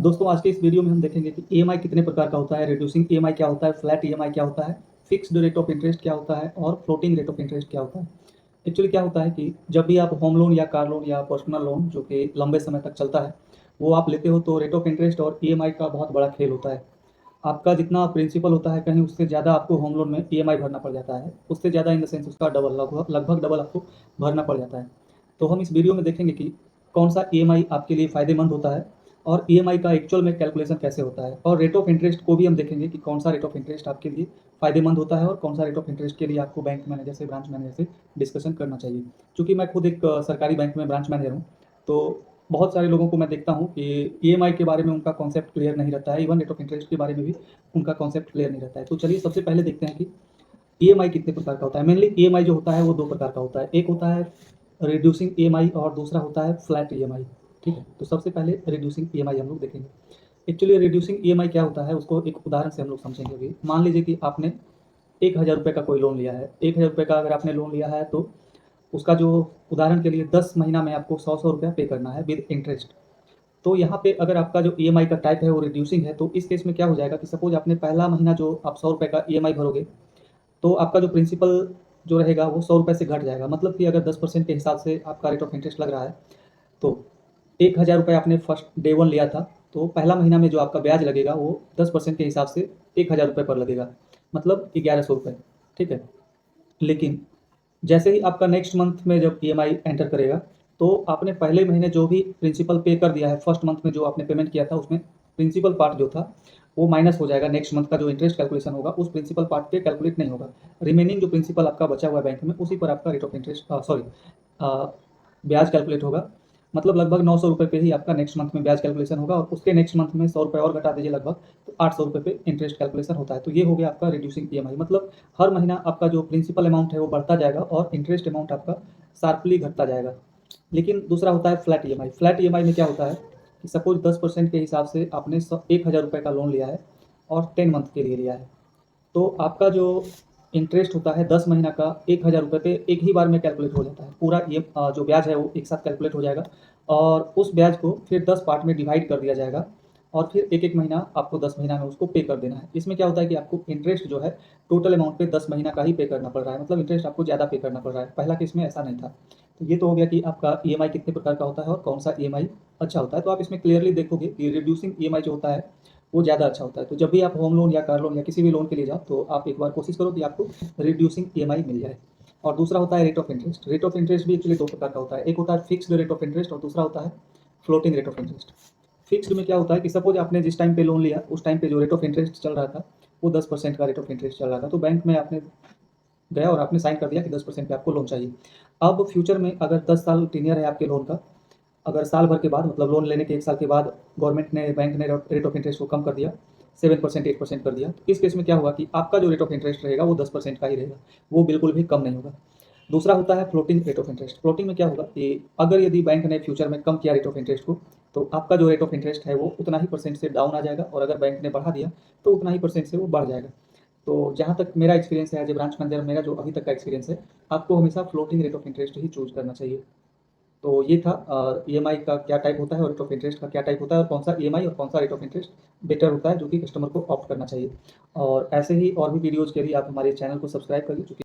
दोस्तों आज के इस वीडियो में हम देखेंगे कि ईएमआई कितने प्रकार का होता है, रिड्यूसिंग ईएमआई क्या होता है, फ्लैट ईएमआई क्या होता है, फिक्स्ड रेट ऑफ इंटरेस्ट क्या होता है और फ्लोटिंग रेट ऑफ इंटरेस्ट क्या होता है। एक्चुअली क्या होता है कि जब भी आप होम लोन या कार लोन या पर्सनल लोन जो कि लंबे समय तक चलता है, वो आप लेते हो तो रेट ऑफ इंटरेस्ट और ईएमआई का बहुत बड़ा खेल होता है। आपका जितना प्रिंसिपल होता है कहीं उससे ज़्यादा आपको होम लोन में ईएमआई भरना पड़ जाता है, उससे ज़्यादा इन द सेंस उसका डबल लगभग लगभग डबल आपको भरना पड़ जाता है। तो हम इस वीडियो में देखेंगे कि कौन-सा ईएमआई आपके लिए फ़ायदेमंद होता है और ईएमआई का एक्चुअल में कैलकुलेशन कैसे होता है, और रेट ऑफ इंटरेस्ट को भी हम देखेंगे कि कौन-सा रेट ऑफ इंटरेस्ट आपके लिए फ़ायदेमंद होता है और कौन-सा रेट ऑफ इंटरेस्ट के लिए आपको बैंक मैनेजर से, ब्रांच मैनेजर से डिस्कशन करना चाहिए। चूँकि मैं खुद एक सरकारी बैंक में ब्रांच मैनेजर हूँ, तो बहुत सारे लोगों को मैं देखता हूँ कि ईएमआई के बारे में उनका कॉन्सेप्ट क्लियर नहीं रहता है, इवन रेट ऑफ इंटरेस्ट के बारे में भी उनका कॉन्सेप्ट क्लियर नहीं रहता है। तो चलिए सबसे पहले देखते हैं कि ईएमआई कितने प्रकार का होता है। मेनली ईएमआई जो होता है वो 2 प्रकार का होता है। एक होता है रिड्यूसिंग ईएमआई और दूसरा होता है फ्लैट ईएमआई, ठीक है? तो सबसे पहले रिड्यूसिंग ईएमआई हम लोग देखेंगे। एक्चुअली रिड्यूसिंग ईएमआई क्या होता है उसको एक उदाहरण से हम लोग समझेंगे अभी। मान लीजिए कि आपने ₹1000 का कोई लोन लिया है। ₹1000 का अगर आपने लोन लिया है तो उसका जो उदाहरण के लिए 10 महीना में आपको ₹100 रुपया पे करना है विद इंटरेस्ट। तो यहाँ पे अगर आपका जो ईएमआई का टाइप है वो रिड्यूसिंग है, तो इस केस में क्या हो जाएगा कि सपोज़ आपने पहला महीना जो आप ₹100 का ईएमआई भरोगे, तो आपका जो प्रिंसिपल जो रहेगा वो ₹100 से घट जाएगा। मतलब कि अगर 10% के हिसाब से आपका रेट ऑफ इंटरेस्ट लग रहा है, तो ₹1000 आपने फर्स्ट डे 1 लिया था, तो पहला महीना में जो आपका ब्याज लगेगा वो 10% के हिसाब से ₹1000 पर लगेगा, मतलब ₹1100, ठीक है? लेकिन जैसे ही आपका नेक्स्ट मंथ में जब ईएमआई एंटर करेगा, तो आपने पहले महीने जो भी प्रिंसिपल पे कर दिया है, फर्स्ट मंथ में जो आपने पेमेंट किया था, उसमें प्रिंसिपल पार्ट जो था, वो माइनस हो जाएगा। नेक्स्ट मंथ का जो इंटरेस्ट कैलकुलेशन होगा, उस प्रिंसिपल पार्ट पे कैलकुलेट नहीं होगा। रिमेनिंग जो प्रिंसिपल आपका बचा हुआ है बैंक में, उसी पर आपका रेट ऑफ इंटरेस्ट ब्याज कैलकुलेट होगा। मतलब लगभग ₹900 पे ही आपका नेक्स्ट मंथ में ब्याज कैलकुलेशन होगा और उसके नेक्स्ट मंथ में ₹100 और घटा दीजिए लगभग, तो ₹800 पे इंटरेस्ट कैलकुलेशन होता है। तो ये हो गया आपका रिड्यूसिंग ईएमआई। मतलब हर महीना आपका जो प्रिंसिपल अमाउंट है वो बढ़ता जाएगा और इंटरेस्ट अमाउंट आपका शार्पली घटता जाएगा। लेकिन दूसरा होता है फ्लैट ईएमआई। फ्लैट ईएमआई में क्या होता है कि सपोज़ 10% के हिसाब से आपने ₹1000 का लोन लिया है और 10 मंथ के लिए लिया है। तो आपका जो इंटरेस्ट होता है 10 महीना का ₹1000 पे एक ही बार में कैलकुलेट हो जाता है। पूरा ये जो ब्याज है वो एक साथ कैलकुलेट हो जाएगा और उस ब्याज को फिर 10 पार्ट में डिवाइड कर दिया जाएगा और फिर एक-एक महीना आपको 10 महीना में उसको पे कर देना है। इसमें क्या होता है कि आपको इंटरेस्ट जो है टोटल अमाउंट पे 10 महीना का ही पे करना पड़ रहा है, मतलब इंटरेस्ट आपको ज़्यादा पे करना पड़ रहा है। पहला केस में ऐसा नहीं था। तो ये तो हो गया कि आपका ईएमआई कितने प्रकार का होता है और कौन-सा ईएमआई अच्छा होता है। तो आप इसमें क्लियरली देखोगे कि रिड्यूसिंग ईएमआई जो होता है वो ज़्यादा अच्छा होता है। तो जब भी आप होम लोन या कार लोन या किसी भी लोन के लिए जाओ, तो आप एक बार कोशिश करो कि आपको रिड्यूसिंग ईएमआई मिल जाए। और दूसरा होता है rate of interest. Rate of interest भी एक्चुअली 2 प्रकार का होता है। एक होता है फिक्स्ड रेट ऑफ इंटरेस्ट और दूसरा होता है floating rate of interest. Fixed में क्या होता है कि सपोज़ आपने जिस टाइम पे लोन लिया, उस टाइम पे जो रेट ऑफ इंटरेस्ट चल रहा था, वो 10% का रेट ऑफ इंटरेस्ट चल रहा था। तो बैंक में आपने गया और आपने साइन कर दिया कि 10% पे आपको लोन चाहिए। अब फ्यूचर में अगर 10 साल टेन्योर है आपके लोन का, अगर साल भर के बाद मतलब लोन लेने के 1 साल के बाद गवर्नमेंट ने, बैंक ने रेट ऑफ इंटरेस्ट को कम कर दिया, 7% 8% कर दिया। तो इस केस में क्या होगा कि आपका जो रेट ऑफ इंटरेस्ट रहेगा वो 10% का ही रहेगा, वो बिल्कुल भी कम नहीं होगा। दूसरा होता है floating rate of interest. Floating में क्या होगा कि अगर यदि बैंक ने फ्यूचर में कम किया रेट ऑफ इंटरेस्ट को, तो आपका जो रेट ऑफ इंटरेस्ट है वो उतना ही परसेंट से डाउन आ जाएगा और अगर बैंक ने बढ़ा दिया, तो उतना ही परसेंट से वो बढ़ जाएगा। तो जहाँ तक मेरा एक्सपीरियंस है एज़ ए ब्रांच मैनेजर, मेरा जो अभी तक का एक्सपीरियंस है, आपको हमेशा floating rate of interest he choose करना चाहिए। तो ये था ईएमआई का क्या टाइप होता है और रेट ऑफ इंटरेस्ट का क्या टाइप होता है और कौन-सा ईएमआई और कौन-सा रेट ऑफ इंटरेस्ट बेटर होता है, जो कि कस्टमर को ऑप्ट करना चाहिए। और ऐसे ही और भी वीडियोज़ के लिए आप हमारे चैनल को सब्सक्राइब करिए, चूँकि